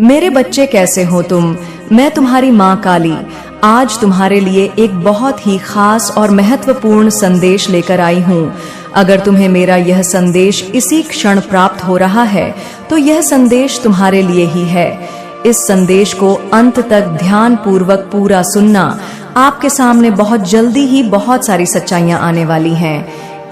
मेरे बच्चे कैसे हो तुम? मैं तुम्हारी माँ काली आज तुम्हारे लिए एक बहुत ही खास और महत्वपूर्ण संदेश लेकर आई हूँ। अगर तुम्हें मेरा यह संदेश इसी क्षण प्राप्त हो रहा है तो यह संदेश तुम्हारे लिए ही है। इस संदेश को अंत तक ध्यान पूर्वक पूरा सुनना। आपके सामने बहुत जल्दी ही बहुत सारी सच्चाइयाँ आने वाली हैं।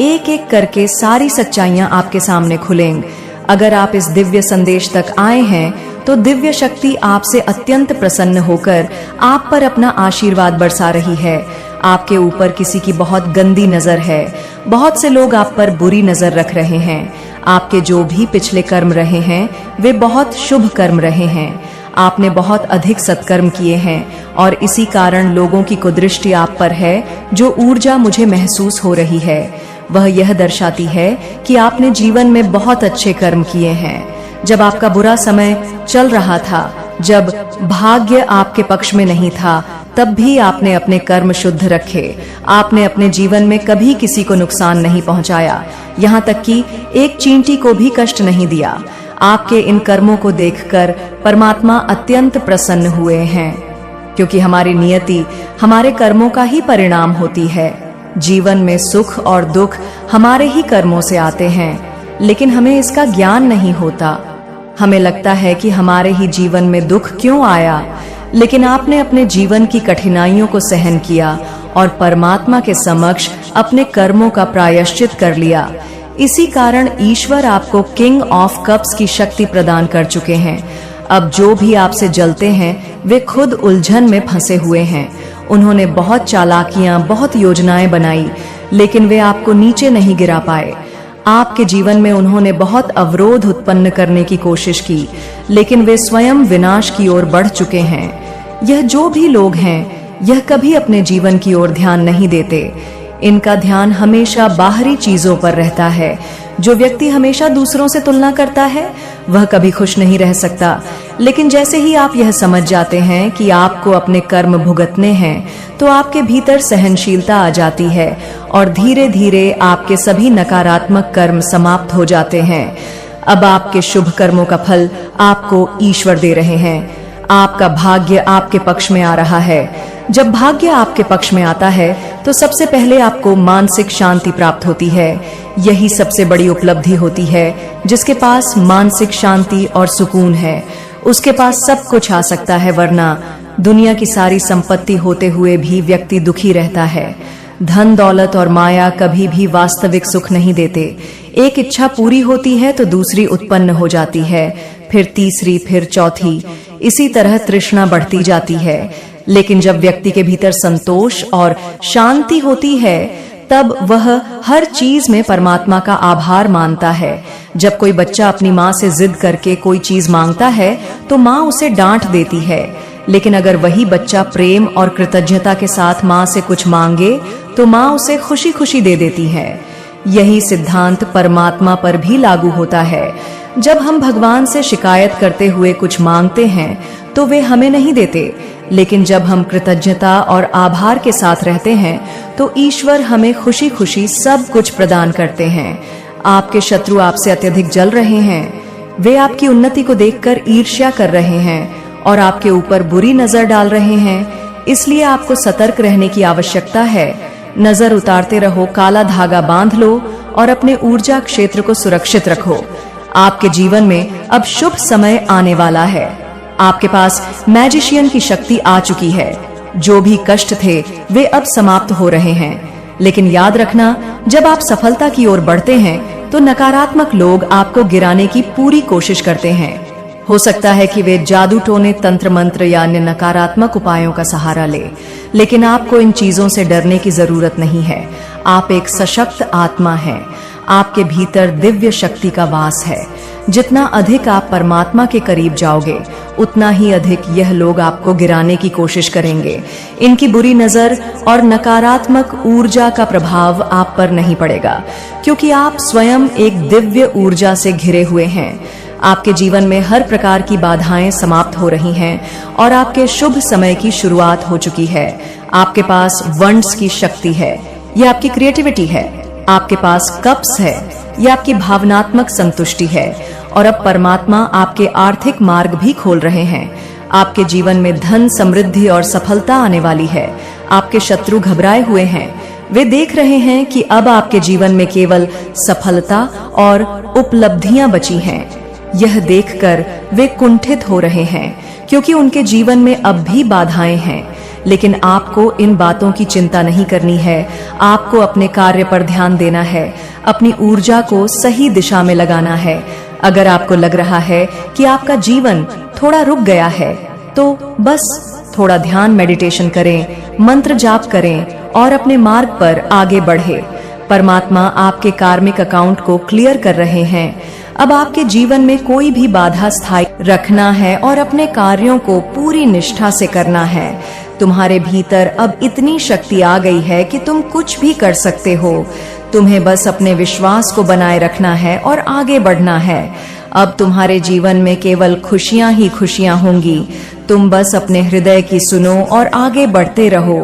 एक एक करके सारी सच्चाइयाँ आपके सामने खुलेंगी। अगर आप इस दिव्य संदेश तक आए हैं तो दिव्य शक्ति आपसे अत्यंत प्रसन्न होकर आप पर अपना आशीर्वाद बरसा रही है। आपके ऊपर किसी की बहुत गंदी नजर है। बहुत से लोग आप पर बुरी नजर रख रहे हैं। आपके जो भी पिछले कर्म रहे हैं वे बहुत शुभ कर्म रहे हैं। आपने बहुत अधिक सत्कर्म किए हैं और इसी कारण लोगों की कुदृष्टि आप पर है। जो ऊर्जा मुझे महसूस हो रही है वह यह दर्शाती है कि आपने जीवन में बहुत अच्छे कर्म किए हैं। जब आपका बुरा समय चल रहा था, जब भाग्य आपके पक्ष में नहीं था, तब भी आपने अपने कर्म शुद्ध रखे। आपने अपने जीवन में कभी किसी को नुकसान नहीं पहुंचाया, यहाँ तक कि एक चींटी को भी कष्ट नहीं दिया। आपके इन कर्मों को देखकर परमात्मा अत्यंत प्रसन्न हुए हैं, क्योंकि हमारी नियति हमारे कर्मों का ही परिणाम होती है। जीवन में सुख और दुख हमारे ही कर्मों से आते हैं, लेकिन हमें इसका ज्ञान नहीं होता। हमें लगता है कि हमारे ही जीवन में दुख क्यों आया, लेकिन आपने अपने जीवन की कठिनाइयों को सहन किया और परमात्मा के समक्ष अपने कर्मों का प्रायश्चित कर लिया। इसी कारण ईश्वर आपको किंग ऑफ कप्स की शक्ति प्रदान कर चुके हैं। अब जो भी आपसे जलते हैं वे खुद उलझन में फंसे हुए हैं। उन्होंने बहुत चालाकियां, बहुत योजनाएं बनाई, लेकिन वे आपको नीचे नहीं गिरा पाए। आपके जीवन में उन्होंने बहुत अवरोध उत्पन्न करने की कोशिश की, लेकिन वे स्वयं विनाश की ओर बढ़ चुके हैं। यह जो भी लोग हैं, यह कभी अपने जीवन की ओर ध्यान नहीं देते। इनका ध्यान हमेशा बाहरी चीजों पर रहता है। जो व्यक्ति हमेशा दूसरों से तुलना करता है वह कभी खुश नहीं रह सकता। लेकिन जैसे ही आप यह समझ जाते हैं कि आपको अपने कर्म भुगतने हैं, तो आपके भीतर सहनशीलता आ जाती है और धीरे धीरे आपके सभी नकारात्मक कर्म समाप्त हो जाते हैं। अब आपके शुभ कर्मों का फल आपको ईश्वर दे रहे हैं। आपका भाग्य आपके पक्ष में आ रहा है। जब भाग्य आपके पक्ष में आता है तो सबसे पहले आपको मानसिक शांति प्राप्त होती है। यही सबसे बड़ी उपलब्धि होती है। जिसके पास मानसिक शांति और सुकून है उसके पास सब कुछ आ सकता है, वरना दुनिया की सारी संपत्ति होते हुए भी व्यक्ति दुखी रहता है। धन दौलत और माया कभी भी वास्तविक सुख नहीं देते। एक इच्छा पूरी होती है तो दूसरी उत्पन्न हो जाती है, फिर तीसरी, फिर चौथी, इसी तरह तृष्णा बढ़ती जाती है। लेकिन जब व्यक्ति के भीतर संतोष और शांति होती है तब वह हर चीज में परमात्मा का आभार मानता है। जब कोई बच्चा अपनी माँ से जिद करके कोई चीज मांगता है तो माँ उसे डांट देती है, लेकिन अगर वही बच्चा प्रेम और कृतज्ञता के साथ माँ से कुछ मांगे तो माँ उसे खुशी खुशी दे देती है। यही सिद्धांत परमात्मा पर भी लागू होता है। जब हम भगवान से शिकायत करते हुए कुछ मांगते हैं तो वे हमें नहीं देते, लेकिन जब हम कृतज्ञता और आभार के साथ रहते हैं तो ईश्वर हमें खुशी खुशी सब कुछ प्रदान करते हैं। आपके शत्रु आपसे अत्यधिक जल रहे हैं। वे आपकी उन्नति को देखकर ईर्ष्या कर रहे हैं और आपके ऊपर बुरी नजर डाल रहे हैं। इसलिए आपको सतर्क रहने की आवश्यकता है। नजर उतारते रहो, काला धागा बांध लो और अपने ऊर्जा क्षेत्र को सुरक्षित रखो। आपके जीवन में अब शुभ समय आने वाला है। आपके पास मैजिशियन की शक्ति आ चुकी है। जो भी कष्ट थे वे अब समाप्त हो रहे हैं। लेकिन याद रखना, जब आप सफलता की ओर बढ़ते हैं तो नकारात्मक लोग आपको गिराने की पूरी कोशिश करते हैं। हो सकता है कि वे जादू टोने, तंत्र मंत्र या अन्य नकारात्मक उपायों का सहारा ले, लेकिन आपको इन चीजों से डरने की जरूरत नहीं है। आप एक सशक्त आत्मा हैं। आपके भीतर दिव्य शक्ति का वास है। जितना अधिक आप परमात्मा के करीब जाओगे उतना ही अधिक यह लोग आपको गिराने की कोशिश करेंगे। इनकी बुरी नजर और नकारात्मक ऊर्जा का प्रभाव आप पर नहीं पड़ेगा, क्योंकि आप स्वयं एक दिव्य ऊर्जा से घिरे हुए हैं। आपके जीवन में हर प्रकार की बाधाएं समाप्त हो रही हैं और आपके शुभ समय की शुरुआत हो चुकी है। आपके पास वंड्स की शक्ति है, यह आपकी क्रिएटिविटी है। आपके पास कप्स है, यह आपकी भावनात्मक संतुष्टि है। और अब परमात्मा आपके आर्थिक मार्ग भी खोल रहे हैं। आपके जीवन में धन, समृद्धि और सफलता आने वाली है। आपके शत्रु घबराए हुए हैं। वे देख रहे हैं कि अब आपके जीवन में केवल सफलता और उपलब्धियां बची हैं। यह देखकर वे कुंठित हो रहे हैं, क्योंकि उनके जीवन में अब भी बाधाएं हैं। लेकिन आपको इन बातों की चिंता नहीं करनी है। आपको अपने कार्य पर ध्यान देना है, अपनी ऊर्जा को सही दिशा में लगाना है। अगर आपको लग रहा है कि आपका जीवन थोड़ा रुक गया है, तो बस थोड़ा ध्यान, मेडिटेशन करें, मंत्र जाप करें और अपने मार्ग पर आगे बढ़े। परमात्मा आपके कार्मिक अकाउंट को क्लियर कर रहे हैं। अब आपके जीवन में कोई भी बाधा स्थायी रखना है और अपने कार्यों को पूरी निष्ठा से करना है। तुम्हारे भीतर अब इतनी शक्ति आ गई है कि तुम कुछ भी कर सकते हो। तुम्हें बस अपने विश्वास को बनाए रखना है और आगे बढ़ना है। अब तुम्हारे जीवन में केवल खुशियां ही खुशियां होंगी। तुम बस अपने हृदय की सुनो और आगे बढ़ते रहो।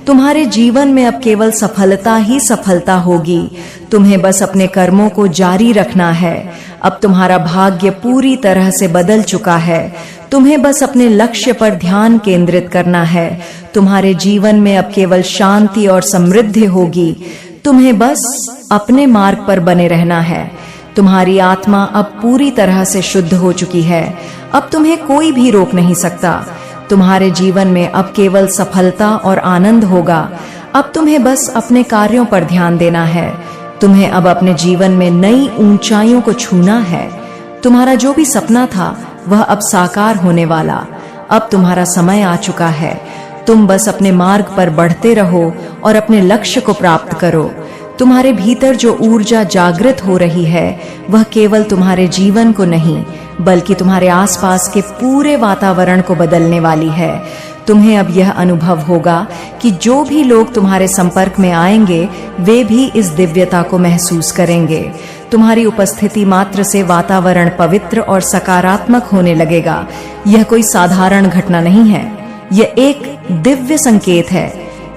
तुम्हारे जीवन में अब केवल सफलता ही सफलता होगी। तुम्हें बस अपने कर्मों को जारी रखना है। अब तुम्हारा भाग्य पूरी तरह से बदल चुका है। तुम्हें बस अपने लक्ष्य पर ध्यान केंद्रित करना है। तुम्हारे जीवन में अब केवल शांति और समृद्धि होगी। तुम्हें बस अपने मार्ग पर बने रहना है। तुम्हारी आत्मा अब पूरी तरह से शुद्ध हो चुकी है। अब तुम्हें कोई भी रोक नहीं सकता। तुम्हारे जीवन में अब केवल सफलता और आनंद होगा। अब तुम्हें बस अपने कार्यों पर ध्यान देना है। तुम्हें अब अपने जीवन में नई ऊंचाइयों को छूना है। तुम्हारा जो भी सपना था वह अब साकार होने वाला। अब तुम्हारा समय आ चुका है। तुम बस अपने मार्ग पर बढ़ते रहो और अपने लक्ष्य को प्राप्त करो। तुम्हारे भीतर जो ऊर्जा जागृत हो रही है वह केवल तुम्हारे जीवन को नहीं, बल्कि तुम्हारे आसपास के पूरे वातावरण को बदलने वाली है। तुम्हें अब यह अनुभव होगा कि जो भी लोग तुम्हारे संपर्क में आएंगे वे भी इस दिव्यता को महसूस करेंगे। तुम्हारी उपस्थिति मात्र से वातावरण पवित्र और सकारात्मक होने लगेगा। यह कोई साधारण घटना नहीं है, यह एक दिव्य संकेत है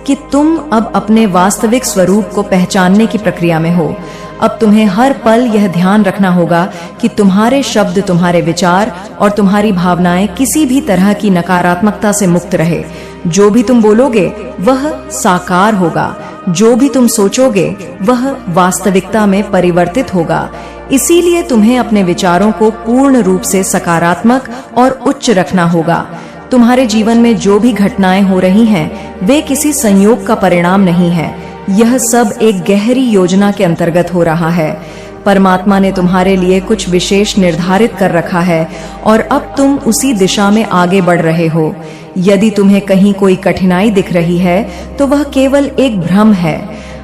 कि तुम अब अपने वास्तविक स्वरूप को पहचानने की प्रक्रिया में हो। अब तुम्हें हर पल यह ध्यान रखना होगा कि तुम्हारे शब्द, तुम्हारे विचार और तुम्हारी भावनाएं किसी भी तरह की नकारात्मकता से मुक्त रहे। जो भी तुम बोलोगे वह साकार होगा। जो भी तुम सोचोगे वह वास्तविकता में परिवर्तित होगा। इसीलिए तुम्हें अपने विचारों को पूर्ण रूप से सकारात्मक और उच्च रखना होगा। तुम्हारे जीवन में जो भी घटनाएं हो रही हैं, वे किसी संयोग का परिणाम नहीं है। यह सब एक गहरी योजना के अंतर्गत हो रहा है। परमात्मा ने तुम्हारे लिए कुछ विशेष निर्धारित कर रखा है और अब तुम उसी दिशा में आगे बढ़ रहे हो। यदि तुम्हें कहीं कोई कठिनाई दिख रही है तो वह केवल एक भ्रम है।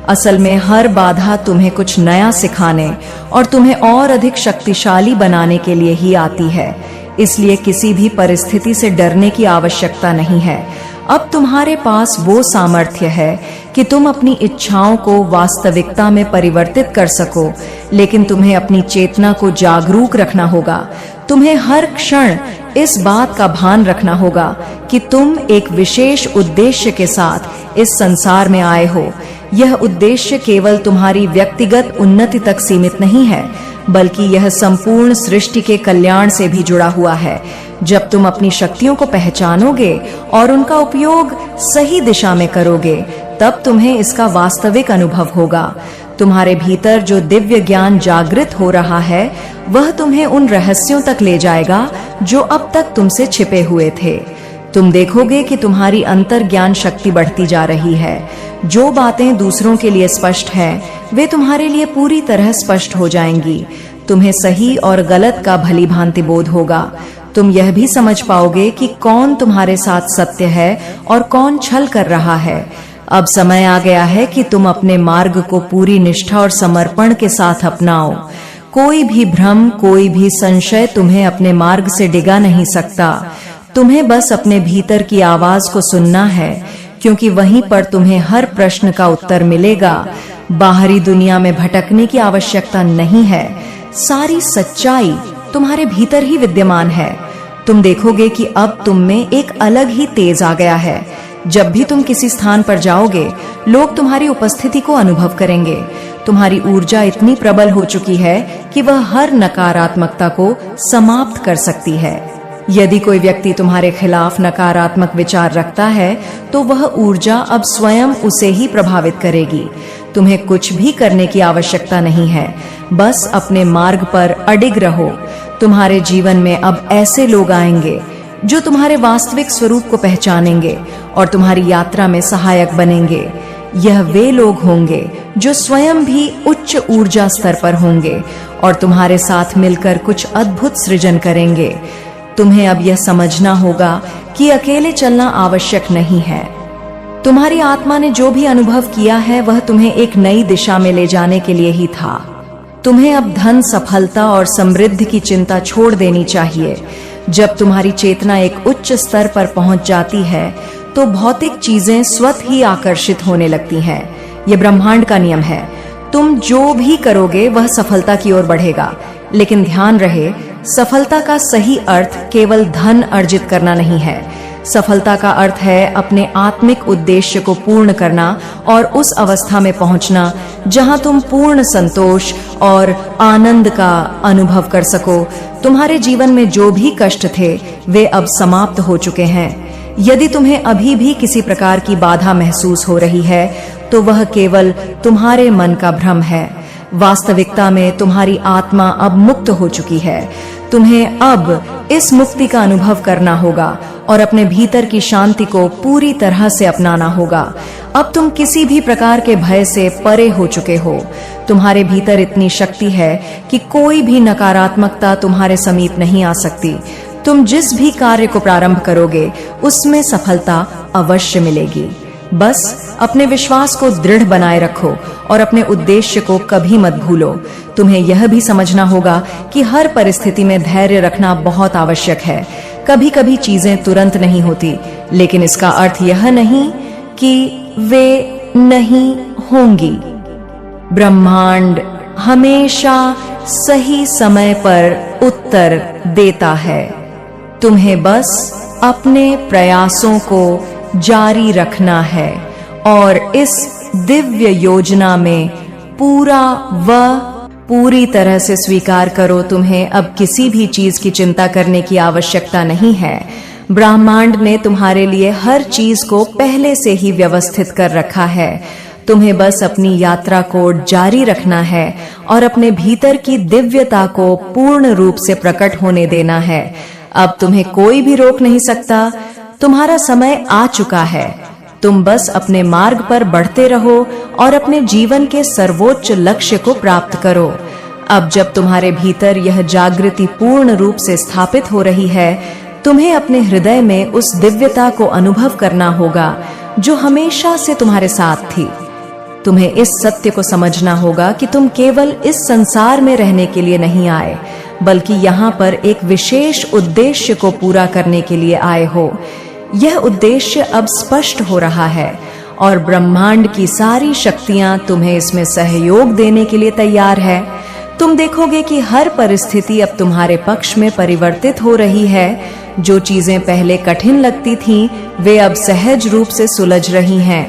असल में हर बाधा तुम्हें कुछ नया सिखाने और तुम्हें और अधिक शक्तिशाली बनाने के लिए ही आती है। इसलिए किसी भी परिस्थिति से डरने की आवश्यकता नहीं है। अब तुम्हारे पास वो सामर्थ्य है कि तुम अपनी इच्छाओं को वास्तविकता में परिवर्तित कर सको, लेकिन तुम्हें अपनी चेतना को जागरूक रखना होगा। तुम्हें हर क्षण इस बात का भान रखना होगा कि तुम एक विशेष उद्देश्य के साथ इस संसार में आए हो। यह उद्देश्य केवल तुम्हारी व्यक्तिगत उन्नति तक सीमित नहीं है, बल्कि यह संपूर्ण सृष्टि के कल्याण से भी जुड़ा हुआ है। जब तुम अपनी शक्तियों को पहचानोगे और उनका उपयोग सही दिशा में करोगे, तब तुम्हें इसका वास्तविक अनुभव होगा। तुम्हारे भीतर जो दिव्य ज्ञान जागृत हो रहा है वह तुम्हें उन रहस्यों तक ले जाएगा जो अब तक तुमसे छिपे हुए थे। तुम देखोगे कि तुम्हारी अंतर ज्ञान शक्ति बढ़ती जा रही है। जो बातें दूसरों के लिए स्पष्ट हैं, वे तुम्हारे लिए पूरी तरह स्पष्ट हो जाएंगी। तुम्हें सही और गलत का भली भांति बोध होगा। तुम यह भी समझ पाओगे कि कौन तुम्हारे साथ सत्य है और कौन छल कर रहा है। अब समय आ गया है कि तुम अपने मार्ग को पूरी निष्ठा और समर्पण के साथ अपनाओ। कोई भी भ्रम, कोई भी संशय तुम्हें अपने मार्ग से डिगा नहीं सकता। तुम्हें बस अपने भीतर की आवाज को सुनना है, क्योंकि वहीं पर तुम्हें हर प्रश्न का उत्तर मिलेगा। बाहरी दुनिया में भटकने की आवश्यकता नहीं है। सारी सच्चाई तुम्हारे भीतर ही विद्यमान है। तुम देखोगे कि अब तुम में एक अलग ही तेज आ गया है। जब भी तुम किसी स्थान पर जाओगे, लोग तुम्हारी उपस्थिति को अनुभव करेंगे। तुम्हारी ऊर्जा इतनी प्रबल हो चुकी है कि वह हर नकारात्मकता को समाप्त कर सकती है। यदि कोई व्यक्ति तुम्हारे खिलाफ नकारात्मक विचार रखता है तो वह ऊर्जा अब स्वयं उसे ही प्रभावित करेगी। तुम्हें कुछ भी करने की आवश्यकता नहीं है, बस अपने मार्ग पर अडिग रहो। तुम्हारे जीवन में अब ऐसे लोग आएंगे जो तुम्हारे वास्तविक स्वरूप को पहचानेंगे और तुम्हारी यात्रा में सहायक बनेंगे। यह वे लोग होंगे जो स्वयं भी उच्च ऊर्जा स्तर पर होंगे और तुम्हारे साथ मिलकर कुछ अद्भुत सृजन करेंगे। तुम्हें अब यह समझना होगा कि अकेले चलना आवश्यक नहीं है। तुम्हारी आत्मा ने जो भी अनुभव किया है वह तुम्हें एक नई दिशा में ले जाने के लिए ही था। तुम्हें अब धन, सफलता और समृद्धि की चिंता छोड़ देनी चाहिए। जब तुम्हारी चेतना एक उच्च स्तर पर पहुंच जाती है तो भौतिक चीजें स्वतः ही आकर्षित होने लगती हैं। यह ब्रह्मांड का नियम है। तुम जो भी करोगे वह सफलता की ओर बढ़ेगा, लेकिन ध्यान रहे, सफलता का सही अर्थ केवल धन अर्जित करना नहीं है। सफलता का अर्थ है अपने आत्मिक उद्देश्य को पूर्ण करना और उस अवस्था में पहुंचना जहां तुम पूर्ण संतोष और आनंद का अनुभव कर सको। तुम्हारे जीवन में जो भी कष्ट थे वे अब समाप्त हो चुके हैं। यदि तुम्हें अभी भी किसी प्रकार की बाधा महसूस हो रही है तो वह केवल तुम्हारे मन का भ्रम है। वास्तविकता में तुम्हारी आत्मा अब मुक्त हो चुकी है। तुम्हें अब इस मुक्ति का अनुभव करना होगा और अपने भीतर की शांति को पूरी तरह से अपनाना होगा। अब तुम किसी भी प्रकार के भय से परे हो चुके हो। तुम्हारे भीतर इतनी शक्ति है कि कोई भी नकारात्मकता तुम्हारे समीप नहीं आ सकती। तुम जिस भी कार्य को प्रारंभ करोगे उसमें सफलता अवश्य मिलेगी। बस अपने विश्वास को दृढ़ बनाए रखो और अपने उद्देश्य को कभी मत भूलो। तुम्हें यह भी समझना होगा कि हर परिस्थिति में धैर्य रखना बहुत आवश्यक है। कभी कभी चीजें तुरंत नहीं होती, लेकिन इसका अर्थ यह नहीं कि वे नहीं होंगी। ब्रह्मांड हमेशा सही समय पर उत्तर देता है। तुम्हें बस अपने प्रयासों को जारी रखना है और इस दिव्य योजना में पूरी तरह से स्वीकार करो। तुम्हें अब किसी भी चीज की चिंता करने की आवश्यकता नहीं है। ब्रह्मांड ने तुम्हारे लिए हर चीज को पहले से ही व्यवस्थित कर रखा है। तुम्हें बस अपनी यात्रा को जारी रखना है और अपने भीतर की दिव्यता को पूर्ण रूप से प्रकट होने देना है। अब तुम्हें कोई भी रोक नहीं सकता। तुम्हारा समय आ चुका है। तुम बस अपने मार्ग पर बढ़ते रहो और अपने जीवन के सर्वोच्च लक्ष्य को प्राप्त करो। अब जब तुम्हारे भीतर यह जागृति पूर्ण रूप से स्थापित हो रही है, तुम्हें अपने हृदय में उस दिव्यता को अनुभव करना होगा जो हमेशा से तुम्हारे साथ थी। तुम्हें इस सत्य को समझना होगा कि तुम केवल इस संसार में रहने के लिए नहीं आए, बल्कि यहाँ पर एक विशेष उद्देश्य को पूरा करने के लिए आए हो। यह उद्देश्य अब स्पष्ट हो रहा है और ब्रह्मांड की सारी शक्तियां तुम्हें इसमें सहयोग देने के लिए तैयार है। तुम देखोगे कि हर परिस्थिति अब तुम्हारे पक्ष में परिवर्तित हो रही है। जो चीजें पहले कठिन लगती थीं, वे अब सहज रूप से सुलझ रही हैं।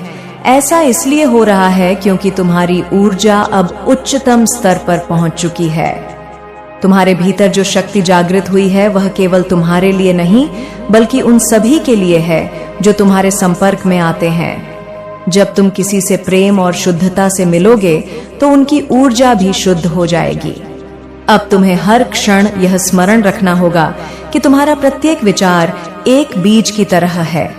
ऐसा इसलिए हो रहा है क्योंकि तुम्हारी ऊर्जा अब उच्चतम स्तर पर पहुंच चुकी है। तुम्हारे भीतर जो शक्ति जागृत हुई है वह केवल तुम्हारे लिए नहीं, बल्कि उन सभी के लिए है जो तुम्हारे संपर्क में आते हैं। जब तुम किसी से प्रेम और शुद्धता से मिलोगे तो उनकी ऊर्जा भी शुद्ध हो जाएगी। अब तुम्हें हर क्षण यह स्मरण रखना होगा कि तुम्हारा प्रत्येक विचार एक बीज की तरह है।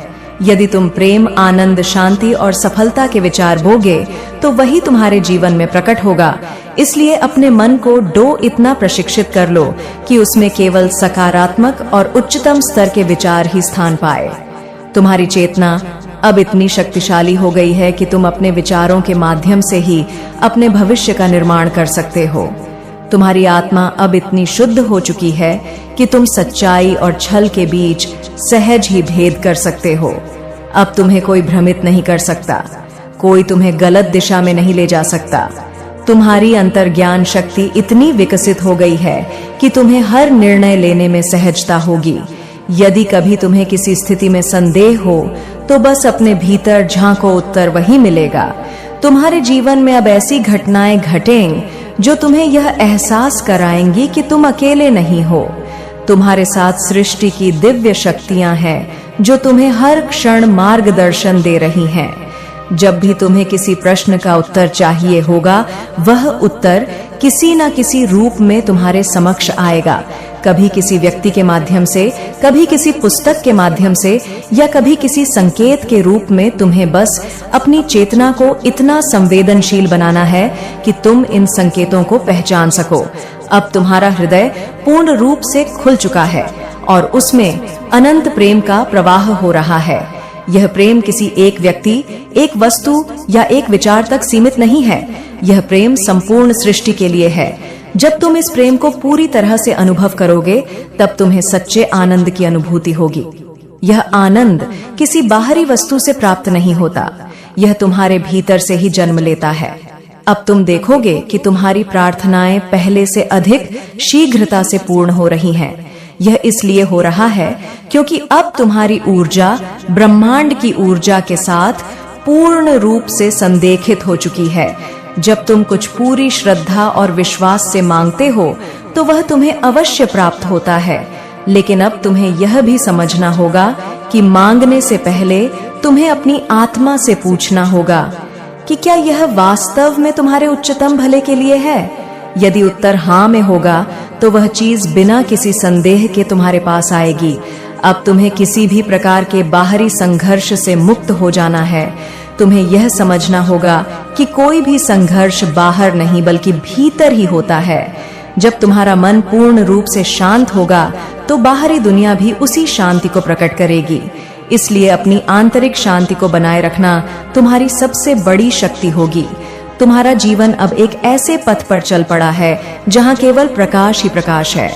यदि तुम प्रेम, आनंद, शांति और सफलता के विचार बोगे तो वही तुम्हारे जीवन में प्रकट होगा। इसलिए अपने मन को इतना प्रशिक्षित कर लो कि उसमें केवल सकारात्मक और उच्चतम स्तर के विचार ही स्थान पाए। तुम्हारी चेतना अब इतनी शक्तिशाली हो गई है कि तुम अपने विचारों के माध्यम से ही अपने भविष्य का निर्माण कर सकते हो। तुम्हारी आत्मा अब इतनी शुद्ध हो चुकी है कि तुम सच्चाई और छल के बीच सहज ही भेद कर सकते हो। अब तुम्हें कोई भ्रमित नहीं कर सकता, कोई तुम्हें गलत दिशा में नहीं ले जा सकता। तुम्हारी अंतर्ज्ञान शक्ति इतनी विकसित हो गई है कि तुम्हें हर निर्णय लेने में सहजता होगी। यदि कभी तुम्हें किसी स्थिति में संदेह हो तो बस अपने भीतर झांको, उत्तर वही मिलेगा। तुम्हारे जीवन में अब ऐसी घटनाएं घटें जो तुम्हें यह एहसास कराएंगी कि तुम अकेले नहीं हो। तुम्हारे साथ सृष्टि की दिव्य शक्तियां हैं जो तुम्हें हर क्षण मार्गदर्शन दे रही हैं। जब भी तुम्हें किसी प्रश्न का उत्तर चाहिए होगा, वह उत्तर किसी न किसी रूप में तुम्हारे समक्ष आएगा। कभी किसी व्यक्ति के माध्यम से, कभी किसी पुस्तक के माध्यम से, या कभी किसी संकेत के रूप में। तुम्हें बस अपनी चेतना को इतना संवेदनशील बनाना है कि तुम इन संकेतों को पहचान सको। अब तुम्हारा हृदय पूर्ण रूप से खुल चुका है और उसमें अनंत प्रेम का प्रवाह हो रहा है। यह प्रेम किसी एक व्यक्ति, एक वस्तु या एक विचार तक सीमित नहीं है। यह प्रेम संपूर्ण सृष्टि के लिए है। जब तुम इस प्रेम को पूरी तरह से अनुभव करोगे, तब तुम्हें सच्चे आनंद की अनुभूति होगी। यह आनंद किसी बाहरी वस्तु से प्राप्त नहीं होता, यह तुम्हारे भीतर से ही जन्म लेता है। अब तुम देखोगे कि तुम्हारी प्रार्थनाएं पहले से अधिक शीघ्रता से पूर्ण हो रही हैं। यह इसलिए हो रहा है क्योंकि अब तुम्हारी ऊर्जा ब्रह्मांड की ऊर्जा के साथ पूर्ण रूप से संरेखित हो चुकी है। जब तुम कुछ पूरी श्रद्धा और विश्वास से मांगते हो तो वह तुम्हें अवश्य प्राप्त होता है। लेकिन अब तुम्हें यह भी समझना होगा कि मांगने से पहले तुम्हें अपनी आत्मा से पूछना होगा कि क्या यह वास्तव में तुम्हारे उच्चतम भले के लिए है। यदि उत्तर हाँ में होगा तो वह चीज बिना किसी संदेह के तुम्हारे पास आएगी। अब तुम्हें किसी भी प्रकार के बाहरी संघर्ष से मुक्त हो जाना है। तुम्हें यह समझना होगा कि कोई भी संघर्ष बाहर नहीं बल्कि भीतर ही होता है। जब तुम्हारा मन पूर्ण रूप से शांत होगा तो बाहरी दुनिया भी उसी शांति को प्रकट करेगी। इसलिए अपनी आंतरिक शांति को बनाए रखना तुम्हारी सबसे बड़ी शक्ति होगी। तुम्हारा जीवन अब एक ऐसे पथ पर चल पड़ा है जहां केवल प्रकाश ही प्रकाश है।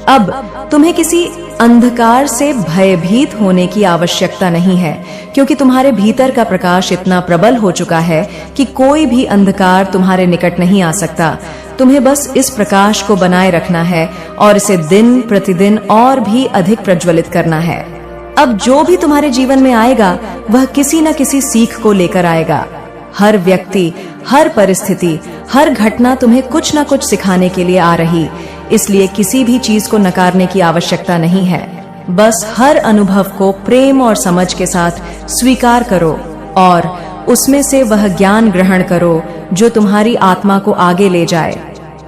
अब तुम्हें किसी अंधकार से भयभीत होने की आवश्यकता नहीं है, क्योंकि तुम्हारे भीतर का प्रकाश इतना प्रबल हो चुका है कि कोई भी अंधकार तुम्हारे निकट नहीं आ सकता। तुम्हें बस इस प्रकाश को बनाए रखना है और इसे दिन प्रतिदिन और भी अधिक प्रज्वलित करना है। अब जो भी तुम्हारे जीवन में आएगा वह किसी न किसी सीख को लेकर आएगा। हर व्यक्ति, हर परिस्थिति, हर घटना तुम्हें कुछ न कुछ सिखाने के लिए आ रही। इसलिए किसी भी चीज को नकारने की आवश्यकता नहीं है। बस हर अनुभव को प्रेम और समझ के साथ स्वीकार करो और उसमें से वह ज्ञान ग्रहण करो जो तुम्हारी आत्मा को आगे ले जाए।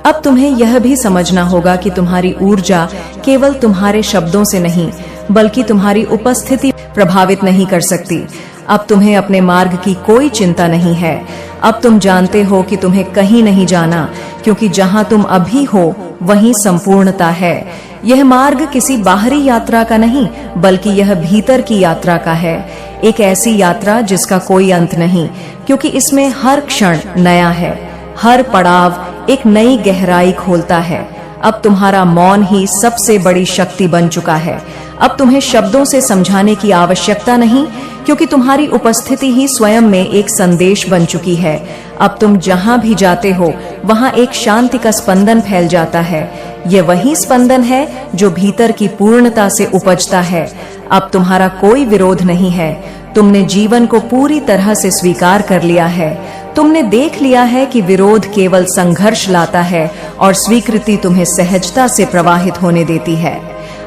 अब तुम्हें यह भी समझना होगा कि तुम्हारी ऊर्जा केवल तुम्हारे शब्दों से नहीं बल्कि तुम्हारी उपस्थिति प्रभावित नहीं कर सकती। अब तुम्हें अपने मार्ग की कोई चिंता नहीं है। अब तुम जानते हो कि तुम्हें कहीं नहीं जाना, क्योंकि जहां तुम अभी हो वहीं संपूर्णता है। यह मार्ग किसी बाहरी यात्रा का नहीं बल्कि यह भीतर की यात्रा का है। एक ऐसी यात्रा जिसका कोई अंत नहीं, क्योंकि इसमें हर क्षण नया है। हर पड़ाव एक नई गहराई खोलता है। अब तुम्हारा मौन ही सबसे बड़ी शक्ति बन चुका है। अब तुम्हें शब्दों से समझाने की आवश्यकता नहीं, क्योंकि तुम्हारी उपस्थिति ही स्वयं में एक संदेश बन चुकी है। अब तुम जहां भी जाते हो वहां एक शांति का स्पंदन फैल जाता है। यह वही स्पंदन है जो भीतर की पूर्णता से उपजता है। अब तुम्हारा कोई विरोध नहीं है। तुमने जीवन को पूरी तरह से स्वीकार कर लिया है। तुमने देख लिया है कि विरोध केवल संघर्ष लाता है और स्वीकृति तुम्हें सहजता से प्रवाहित होने देती है।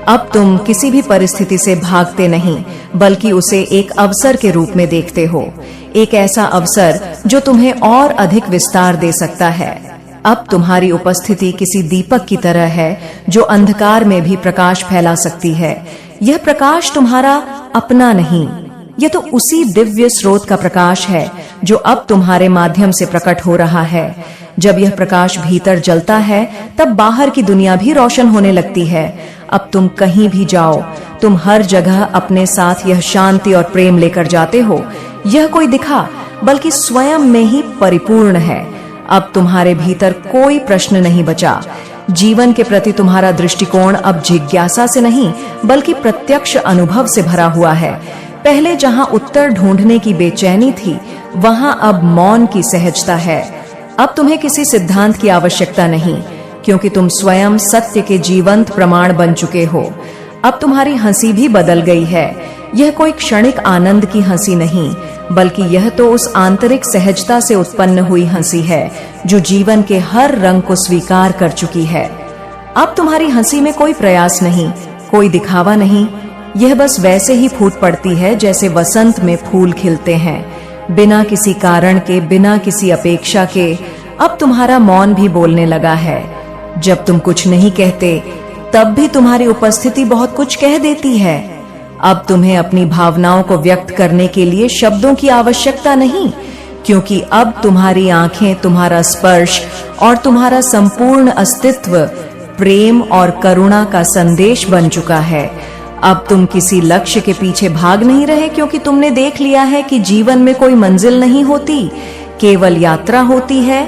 अब तुम किसी भी परिस्थिति से भागते नहीं बल्कि उसे एक अवसर के रूप में देखते हो। एक ऐसा अवसर जो तुम्हें और अधिक विस्तार दे सकता है। अब तुम्हारी उपस्थिति किसी दीपक की तरह है जो अंधकार में भी प्रकाश फैला सकती है। यह प्रकाश तुम्हारा अपना नहीं, यह तो उसी दिव्य स्रोत का प्रकाश है जो अब तुम्हारे माध्यम से प्रकट हो रहा है। जब यह प्रकाश भीतर जलता है तब बाहर की दुनिया भी रोशन होने लगती है। अब तुम कहीं भी जाओ, तुम हर जगह अपने साथ यह शांति और प्रेम लेकर जाते हो। यह कोई दिखा बल्कि स्वयं में ही परिपूर्ण है। अब तुम्हारे भीतर कोई प्रश्न नहीं बचा। जीवन के प्रति तुम्हारा दृष्टिकोण अब जिज्ञासा से नहीं बल्कि प्रत्यक्ष अनुभव से भरा हुआ है। पहले जहां उत्तर ढूंढने की बेचैनी थी, वहां अब मौन की सहजता है। अब तुम्हें किसी सिद्धांत की आवश्यकता नहीं, क्योंकि तुम स्वयं सत्य के जीवंत प्रमाण बन चुके हो। अब तुम्हारी हंसी भी बदल गई है। यह कोई क्षणिक आनंद की हंसी नहीं बल्कि यह तो उस आंतरिक सहजता से उत्पन्न हुई हंसी है जो जीवन के हर रंग को स्वीकार कर चुकी है। अब तुम्हारी हंसी में कोई प्रयास नहीं, कोई दिखावा नहीं, यह बस वैसे ही फूट पड़ती है जैसे वसंत में फूल खिलते हैं, बिना किसी कारण के, बिना किसी अपेक्षा के। अब तुम्हारा मौन भी बोलने लगा है। जब तुम कुछ नहीं कहते तब भी तुम्हारी उपस्थिति बहुत कुछ कह देती है। अब तुम्हें अपनी भावनाओं को व्यक्त करने के लिए शब्दों की आवश्यकता नहीं, क्योंकि अब तुम्हारी आंखें, तुम्हारा स्पर्श और तुम्हारा संपूर्ण अस्तित्व प्रेम और करुणा का संदेश बन चुका है। अब तुम किसी लक्ष्य के पीछे भाग नहीं रहे, क्योंकि तुमने देख लिया है कि जीवन में कोई मंजिल नहीं होती, केवल यात्रा होती है।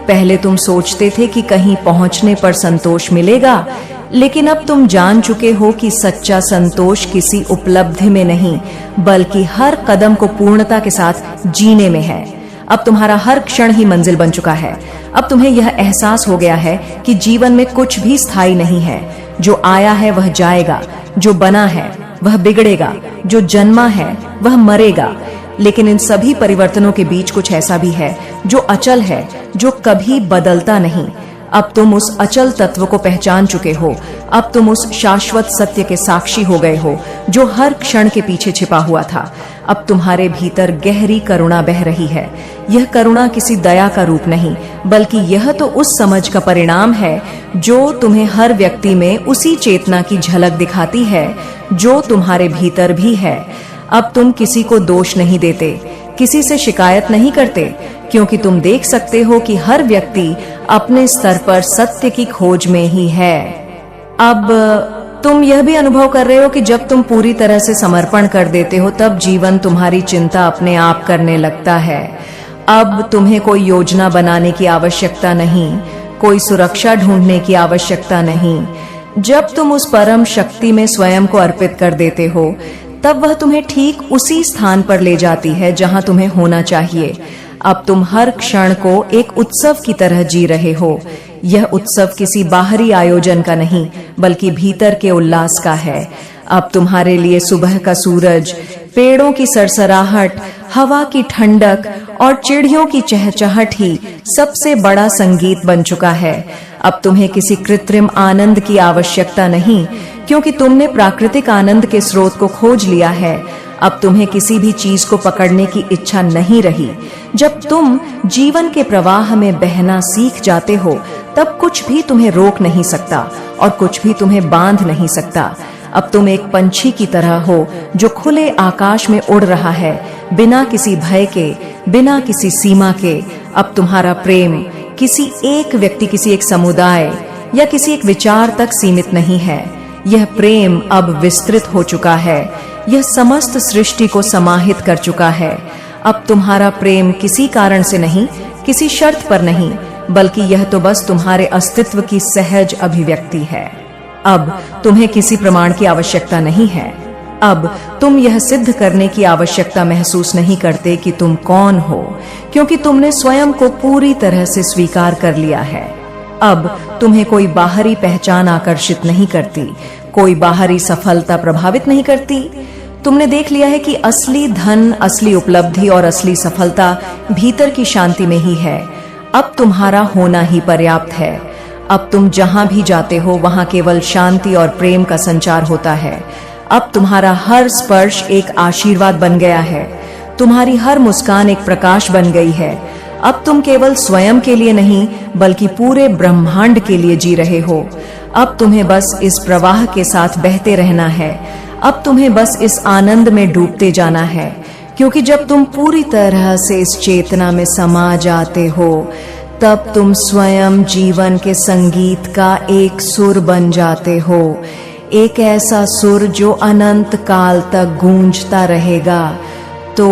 पहले तुम सोचते थे कि कहीं पहुंचने पर संतोष मिलेगा, लेकिन अब तुम जान चुके हो कि सच्चा संतोष किसी उपलब्धि में नहीं, बल्कि हर कदम को पूर्णता के साथ जीने में है। अब तुम्हारा हर क्षण ही मंजिल बन चुका है। अब तुम्हें यह एहसास हो गया है कि जीवन में कुछ भी स्थायी नहीं है। जो आया है वह जाएगा, जो बना है वह बिगड़ेगा, जो जन्मा है वह मरेगा। लेकिन इन सभी परिवर्तनों के बीच कुछ ऐसा भी है जो अचल है, जो कभी बदलता नहीं। अब तुम उस अचल तत्व को पहचान चुके हो। अब तुम उस शाश्वत सत्य के साक्षी हो गए हो जो हर क्षण के पीछे छिपा हुआ था। अब तुम्हारे भीतर गहरी करुणा बह रही है। यह करुणा किसी दया का रूप नहीं, बल्कि यह तो उस समझ का परिणाम है जो तुम्हें हर व्यक्ति में उसी चेतना की झलक दिखाती है जो तुम्हारे भीतर भी है। अब तुम किसी को दोष नहीं देते, किसी से शिकायत नहीं करते, क्योंकि तुम देख सकते हो कि हर व्यक्ति अपने स्तर पर सत्य की खोज में ही है। अब तुम यह भी अनुभव कर रहे हो कि जब तुम पूरी तरह से समर्पण कर देते हो तब जीवन तुम्हारी चिंता अपने आप करने लगता है। अब तुम्हें कोई योजना बनाने की आवश्यकता नहीं, कोई सुरक्षा ढूंढने की आवश्यकता नहीं। जब तुम उस परम शक्ति में स्वयं को अर्पित कर देते हो तब वह तुम्हें ठीक उसी स्थान पर ले जाती है जहां तुम्हें होना चाहिए। अब तुम हर क्षण को एक उत्सव की तरह जी रहे हो। यह उत्सव किसी बाहरी आयोजन का नहीं, बल्कि भीतर के उल्लास का है। अब तुम्हारे लिए सुबह का सूरज, पेड़ों की सरसराहट, हवा की ठंडक और चिड़ियों की चहचहाट ही सबसे बड़ा संगीत बन चुका है। अब तुम्हें किसी कृत्रिम आनंद की आवश्यकता नहीं, क्योंकि तुमने प्राकृतिक आनंद के स्रोत को खोज लिया है। अब तुम्हें किसी भी चीज को पकड़ने की इच्छा नहीं रही। जब तुम जीवन के प्रवाह में बहना सीख जाते हो तब कुछ भी तुम्हें रोक नहीं सकता और कुछ भी तुम्हें बांध नहीं सकता। अब तुम एक पंछी की तरह हो जो खुले आकाश में उड़ रहा है, बिना किसी भय के, बिना किसी सीमा के। अब तुम्हारा प्रेम किसी एक व्यक्ति, किसी एक समुदाय या किसी एक विचार तक सीमित नहीं है। यह प्रेम अब विस्तृत हो चुका है। यह समस्त सृष्टि को समाहित कर चुका है। अब तुम्हारा प्रेम किसी कारण से नहीं, किसी शर्त पर नहीं, बल्कि यह तो बस तुम्हारे अस्तित्व की सहज अभिव्यक्ति है। अब तुम्हें किसी प्रमाण की आवश्यकता नहीं है। अब तुम यह सिद्ध करने की आवश्यकता महसूस नहीं करते कि तुम कौन हो, क्योंकि तुमने स्वयं को पूरी तरह से स्वीकार कर लिया है। अब तुम्हें कोई बाहरी पहचान आकर्षित नहीं करती, कोई बाहरी सफलता प्रभावित नहीं करती। तुमने देख लिया है कि असली धन, असली उपलब्धि और असली सफलता भीतर की शांति में ही है। अब तुम्हारा होना ही पर्याप्त है। अब तुम जहां भी जाते हो वहां केवल शांति और प्रेम का संचार होता है। अब तुम्हारा हर स्पर्श एक आशीर्वाद बन गया है। तुम्हारी हर मुस्कान एक प्रकाश बन गई है। अब तुम केवल स्वयं के लिए नहीं, बल्कि पूरे ब्रह्मांड के लिए जी रहे हो। अब तुम्हें बस इस प्रवाह के साथ बहते रहना है। अब तुम्हें बस इस आनंद में डूबते जाना है, क्योंकि जब तुम पूरी तरह से इस चेतना में समा जाते हो तब तुम स्वयं जीवन के संगीत का एक सुर बन जाते हो, एक ऐसा सुर जो अनंत काल तक गूंजता रहेगा। तो